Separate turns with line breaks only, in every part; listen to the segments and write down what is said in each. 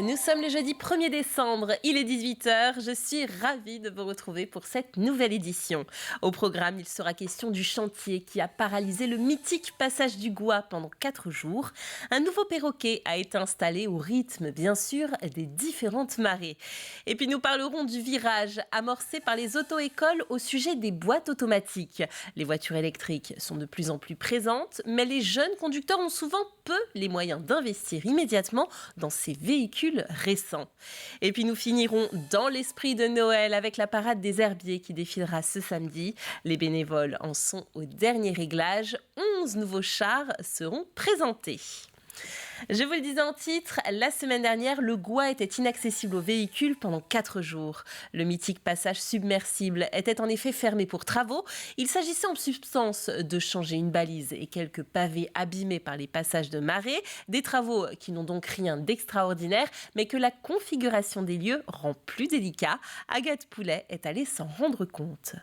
Nous sommes le jeudi 1er décembre, il est 18h, je suis ravie de vous retrouver pour cette nouvelle édition. Au programme, il sera question du chantier qui a paralysé le mythique passage du Gois pendant 4 jours. Un nouveau perroquet a été installé au rythme, bien sûr, des différentes marées. Et puis nous parlerons du virage amorcé par les auto-écoles au sujet des boîtes automatiques. Les voitures électriques sont de plus en plus présentes, mais les jeunes conducteurs ont souvent peu les moyens d'investir immédiatement dans ces véhicules récents. Et puis nous finirons dans l'esprit de Noël avec la parade des herbiers qui défilera ce samedi. Les bénévoles en sont au dernier réglage. 11 nouveaux chars seront présentés. Je vous le disais en titre, la semaine dernière, le Gois était inaccessible aux véhicules pendant 4 jours. Le mythique passage submersible était en effet fermé pour travaux. Il s'agissait en substance de changer une balise et quelques pavés abîmés par les passages de marée. Des travaux qui n'ont donc rien d'extraordinaire, mais que la configuration des lieux rend plus délicat. Agathe Poulet est allée s'en rendre compte.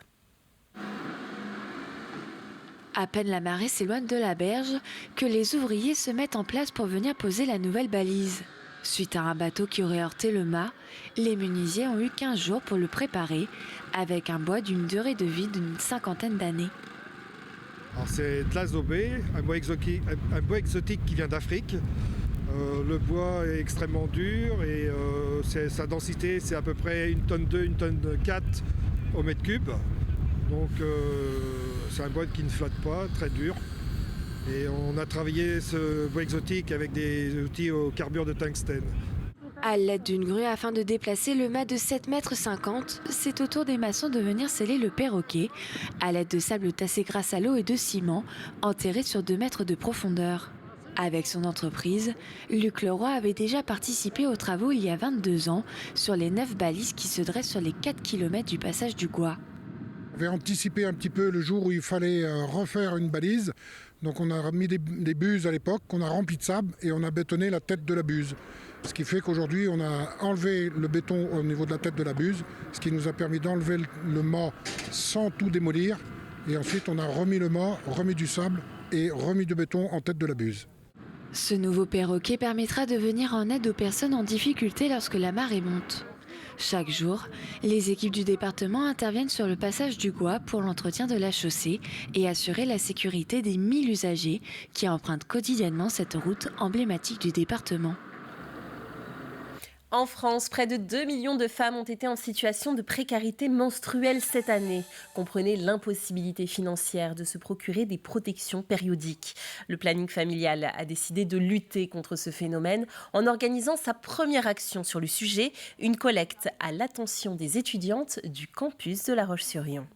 À peine la marée s'éloigne de la berge que les ouvriers se mettent en place pour venir poser la nouvelle balise. Suite à un bateau qui aurait heurté le mât, les menuisiers ont eu 15 jours pour le préparer avec un bois d'une durée de vie d'une 50aine d'années.
Alors c'est de l'azobé, un bois exotique qui vient d'Afrique. Le bois est extrêmement dur et sa densité c'est à peu près 1,2 tonne, 1,4 tonne au mètre cube. Donc c'est un bois qui ne flotte pas, très dur. Et on a travaillé ce bois exotique avec des outils au carbure de tungstène.
À l'aide d'une grue afin de déplacer le mât de 7,50 m, c'est au tour des maçons de venir sceller le perroquet à l'aide de sable tassé grâce à l'eau et de ciment, enterré sur 2 mètres de profondeur. Avec son entreprise, Luc Leroy avait déjà participé aux travaux il y a 22 ans sur les 9 balises qui se dressent sur les 4 km du passage du Gois.
On avait anticipé un petit peu le jour où il fallait refaire une balise. Donc on a mis des buses à l'époque, qu'on a rempli de sable et on a bétonné la tête de la buse. Ce qui fait qu'aujourd'hui on a enlevé le béton au niveau de la tête de la buse, ce qui nous a permis d'enlever le mât sans tout démolir. Et ensuite on a remis le mât, remis du sable et remis du béton en tête de la buse.
Ce nouveau perroquet permettra de venir en aide aux personnes en difficulté lorsque la marée monte. Chaque jour, les équipes du département interviennent sur le passage du Gois pour l'entretien de la chaussée et assurer la sécurité des 1000 usagers qui empruntent quotidiennement cette route emblématique du département.
En France, près de 2 millions de femmes ont été en situation de précarité menstruelle cette année. Comprenez l'impossibilité financière de se procurer des protections périodiques. Le planning familial a décidé de lutter contre ce phénomène en organisant sa première action sur le sujet, une collecte à l'attention des étudiantes du campus de La Roche-sur-Yon.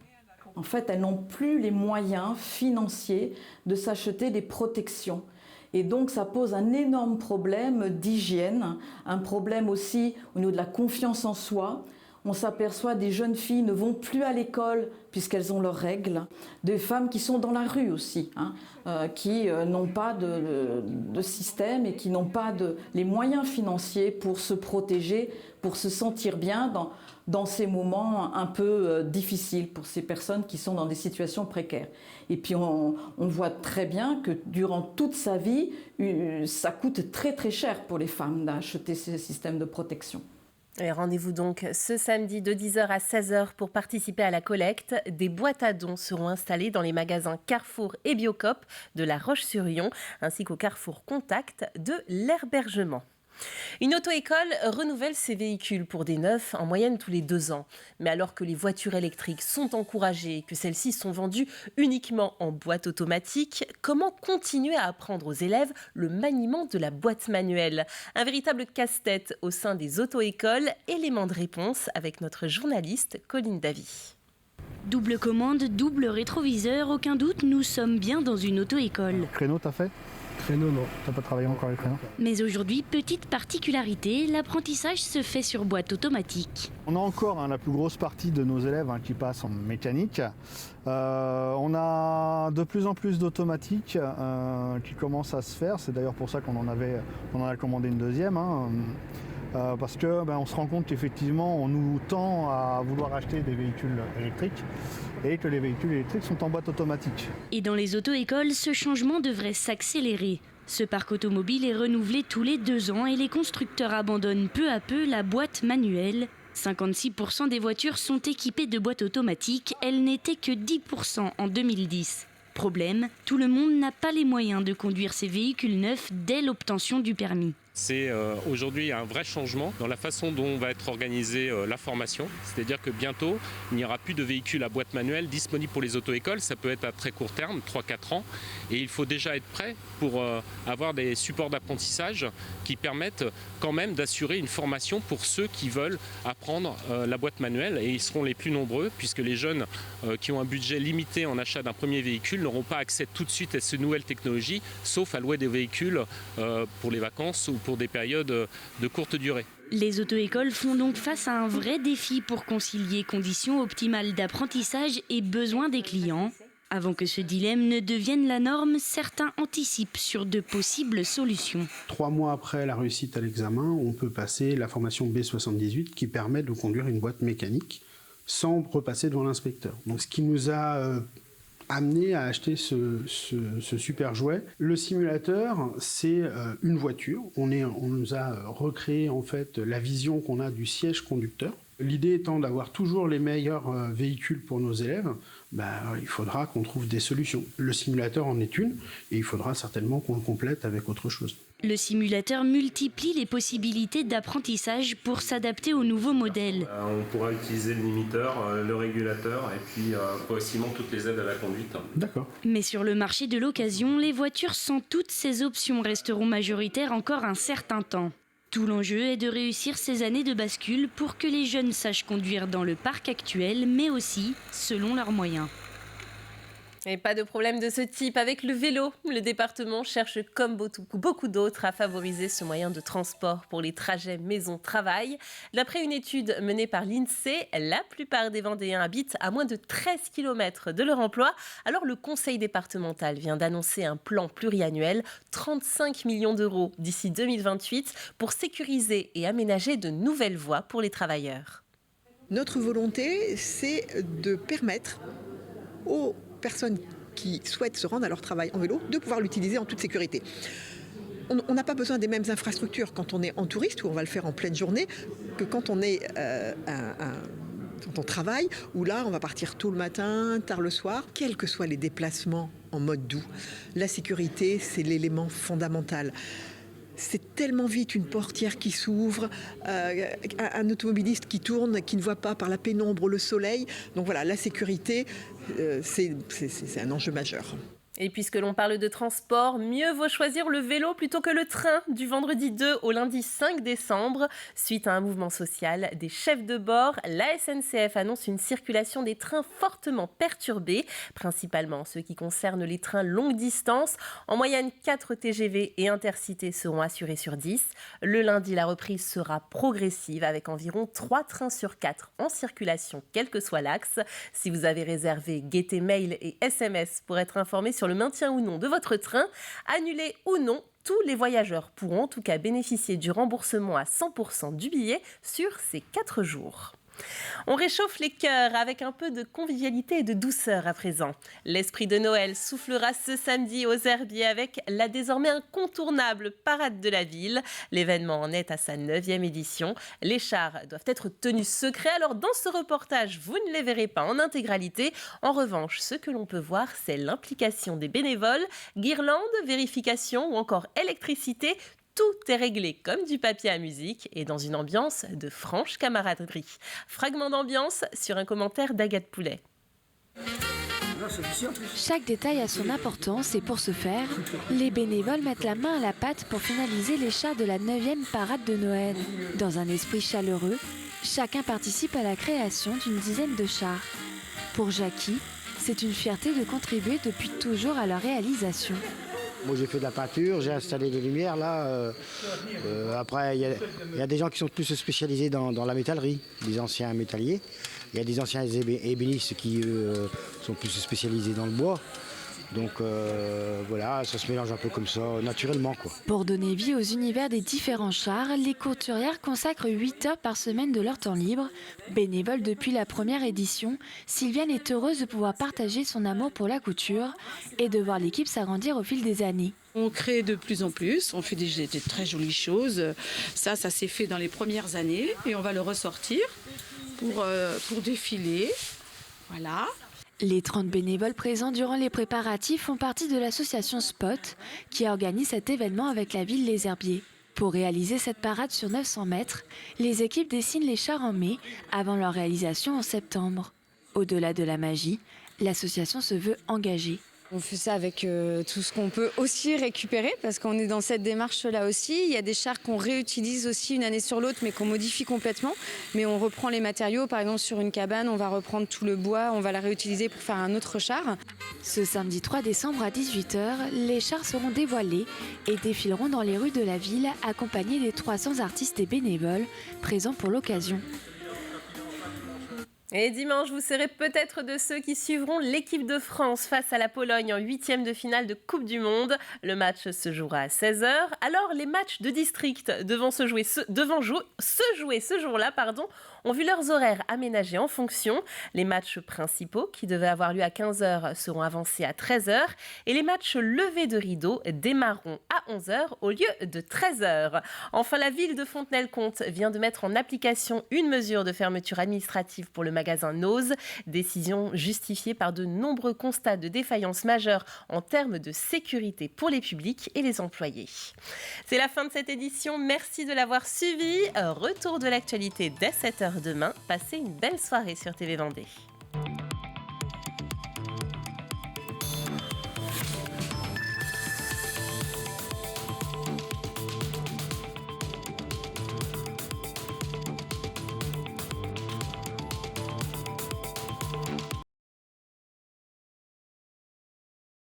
En fait, elles n'ont plus les moyens financiers de s'acheter des protections. Et donc ça pose un énorme problème d'hygiène, un problème aussi au niveau de la confiance en soi. On s'aperçoit des jeunes filles ne vont plus à l'école puisqu'elles ont leurs règles, des femmes qui sont dans la rue aussi, qui n'ont pas de système et qui n'ont pas les moyens financiers pour se protéger, pour se sentir bien dans ces moments un peu difficiles pour ces personnes qui sont dans des situations précaires. Et puis on voit très bien que durant toute sa vie, ça coûte très très cher pour les femmes d'acheter ces systèmes de protection.
Et rendez-vous donc ce samedi de 10h à 16h pour participer à la collecte. Des boîtes à dons seront installées dans les magasins Carrefour et Biocoop de La Roche-sur-Yon, ainsi qu'au Carrefour Contact de l'Herbergement. Une auto-école renouvelle ses véhicules pour des neufs en moyenne tous les 2 ans. Mais alors que les voitures électriques sont encouragées et que celles-ci sont vendues uniquement en boîte automatique, comment continuer à apprendre aux élèves le maniement de la boîte manuelle ? Un véritable casse-tête au sein des auto-écoles. Élément de réponse avec notre journaliste Colline Davy.
Double commande, double rétroviseur, aucun doute, nous sommes bien dans une auto-école.
Créneau, t'as fait ? Créneau, non. T'as pas travaillé encore les créneaux ?
Mais aujourd'hui, petite particularité, l'apprentissage se fait sur boîte automatique.
On a encore la plus grosse partie de nos élèves qui passent en mécanique. On a de plus en plus d'automatiques qui commencent à se faire. C'est d'ailleurs pour ça qu'on en a commandé une deuxième. Parce que on se rend compte qu'effectivement on nous tend à vouloir acheter des véhicules électriques et que les véhicules électriques sont en boîte automatique.
Et dans les auto-écoles, ce changement devrait s'accélérer. Ce parc automobile est renouvelé tous les 2 ans et les constructeurs abandonnent peu à peu la boîte manuelle. 56% des voitures sont équipées de boîtes automatiques, elles n'étaient que 10% en 2010. Problème, tout le monde n'a pas les moyens de conduire ces véhicules neufs dès l'obtention du permis.
C'est aujourd'hui un vrai changement dans la façon dont va être organisée la formation. C'est-à-dire que bientôt, il n'y aura plus de véhicules à boîte manuelle disponibles pour les auto-écoles. Ça peut être à très court terme, 3-4 ans. Et il faut déjà être prêt pour avoir des supports d'apprentissage qui permettent quand même d'assurer une formation pour ceux qui veulent apprendre la boîte manuelle. Et ils seront les plus nombreux puisque les jeunes qui ont un budget limité en achat d'un premier véhicule n'auront pas accès tout de suite à ces nouvelles technologies, sauf à louer des véhicules pour les vacances ou pour des périodes de courte durée.
Les auto-écoles font donc face à un vrai défi pour concilier conditions optimales d'apprentissage et besoins des clients. Avant que ce dilemme ne devienne la norme, certains anticipent sur de possibles solutions.
3 mois après la réussite à l'examen, on peut passer la formation B78 qui permet de conduire une boîte mécanique sans repasser devant l'inspecteur. Donc, ce qui nous a amené à acheter ce super jouet. Le simulateur, c'est une voiture. On nous a recréé en fait la vision qu'on a du siège conducteur. L'idée étant d'avoir toujours les meilleurs véhicules pour nos élèves, il faudra qu'on trouve des solutions. Le simulateur en est une, et il faudra certainement qu'on le complète avec autre chose.
Le simulateur multiplie les possibilités d'apprentissage pour s'adapter aux nouveaux modèles.
On pourra utiliser le limiteur, le régulateur et puis progressivement toutes les aides à la conduite.
D'accord.
Mais sur le marché de l'occasion, les voitures sans toutes ces options resteront majoritaires encore un certain temps. Tout l'enjeu est de réussir ces années de bascule pour que les jeunes sachent conduire dans le parc actuel, mais aussi selon leurs moyens.
Et pas de problème de ce type avec le vélo. Le département cherche, comme beaucoup d'autres, à favoriser ce moyen de transport pour les trajets maison-travail. D'après une étude menée par l'INSEE, la plupart des Vendéens habitent à moins de 13 km de leur emploi. Alors le conseil départemental vient d'annoncer un plan pluriannuel, 35 millions d'euros d'ici 2028, pour sécuriser et aménager de nouvelles voies pour les travailleurs.
Notre volonté, c'est de permettre aux personnes qui souhaitent se rendre à leur travail en vélo de pouvoir l'utiliser en toute sécurité. On n'a pas besoin des mêmes infrastructures quand on est en touriste, où on va le faire en pleine journée, que quand on est quand on travaille, où là on va partir tôt le matin, tard le soir, quels que soient les déplacements en mode doux. La sécurité, c'est l'élément fondamental. C'est tellement vite une portière qui s'ouvre, un automobiliste qui tourne, qui ne voit pas par la pénombre le soleil. Donc voilà, la sécurité, c'est un enjeu majeur.
Et puisque l'on parle de transport, mieux vaut choisir le vélo plutôt que le train du vendredi 2 au lundi 5 décembre. Suite à un mouvement social des chefs de bord, la SNCF annonce une circulation des trains fortement perturbée, principalement ceux qui concernent les trains longue distance. En moyenne, 4 TGV et Intercités seront assurés sur 10. Le lundi, la reprise sera progressive avec environ 3 trains sur 4 en circulation, quel que soit l'axe. Si vous avez réservé Gaieté Mail et SMS pour être informé sur le maintien ou non de votre train, annulé ou non, tous les voyageurs pourront en tout cas bénéficier du remboursement à 100% du billet sur ces 4 jours. On réchauffe les cœurs avec un peu de convivialité et de douceur à présent. L'esprit de Noël soufflera ce samedi aux Herbiers avec la désormais incontournable Parade de la Ville. L'événement en est à sa 9e édition. Les chars doivent être tenus secrets, alors dans ce reportage, vous ne les verrez pas en intégralité. En revanche, ce que l'on peut voir, c'est l'implication des bénévoles, guirlandes, vérification ou encore électricité. Tout est réglé comme du papier à musique et dans une ambiance de franche camaraderie. Fragment d'ambiance sur un commentaire d'Agathe Poulet.
Chaque détail a son importance et pour ce faire, les bénévoles mettent la main à la pâte pour finaliser les chars de la 9e parade de Noël. Dans un esprit chaleureux, chacun participe à la création d'une dizaine de chars. Pour Jackie, c'est une fierté de contribuer depuis toujours à leur réalisation.
Moi j'ai fait de la peinture, j'ai installé des lumières là. Après il y a des gens qui sont plus spécialisés dans la métallerie, des anciens métalliers. Il y a des anciens ébénistes qui sont plus spécialisés dans le bois. Donc voilà, ça se mélange un peu comme ça, naturellement, quoi.
Pour donner vie aux univers des différents chars, les couturières consacrent 8 heures par semaine de leur temps libre. Bénévole depuis la première édition, Sylviane est heureuse de pouvoir partager son amour pour la couture et de voir l'équipe s'agrandir au fil des années.
On crée de plus en plus, on fait des très jolies choses. Ça s'est fait dans les premières années et on va le ressortir pour défiler. Voilà.
Les 30 bénévoles présents durant les préparatifs font partie de l'association Spot qui organise cet événement avec la ville Les Herbiers. Pour réaliser cette parade sur 900 mètres, les équipes dessinent les chars en mai avant leur réalisation en septembre. Au-delà de la magie, l'association se veut engagée.
On fait ça avec tout ce qu'on peut aussi récupérer parce qu'on est dans cette démarche-là aussi. Il y a des chars qu'on réutilise aussi une année sur l'autre mais qu'on modifie complètement. Mais on reprend les matériaux. Par exemple, sur une cabane, on va reprendre tout le bois, on va la réutiliser pour faire un autre char.
Ce samedi 3 décembre à 18h, les chars seront dévoilés et défileront dans les rues de la ville accompagnés des 300 artistes et bénévoles présents pour l'occasion.
Et dimanche, vous serez peut-être de ceux qui suivront l'équipe de France face à la Pologne en 8e de finale de Coupe du Monde. Le match se jouera à 16h. Alors, les matchs de district devant se jouer ce jour-là, ont vu leurs horaires aménagés en fonction. Les matchs principaux, qui devaient avoir lieu à 15h, seront avancés à 13h. Et les matchs levés de rideau démarreront à 11h au lieu de 13h. Enfin, la ville de Fontenay-le-Comte vient de mettre en application une mesure de fermeture administrative pour le magasin Nose. Décision justifiée par de nombreux constats de défaillance majeure en termes de sécurité pour les publics et les employés. C'est la fin de cette édition. Merci de l'avoir suivi. Retour de l'actualité dès 7h demain. Passez une belle soirée sur TV Vendée.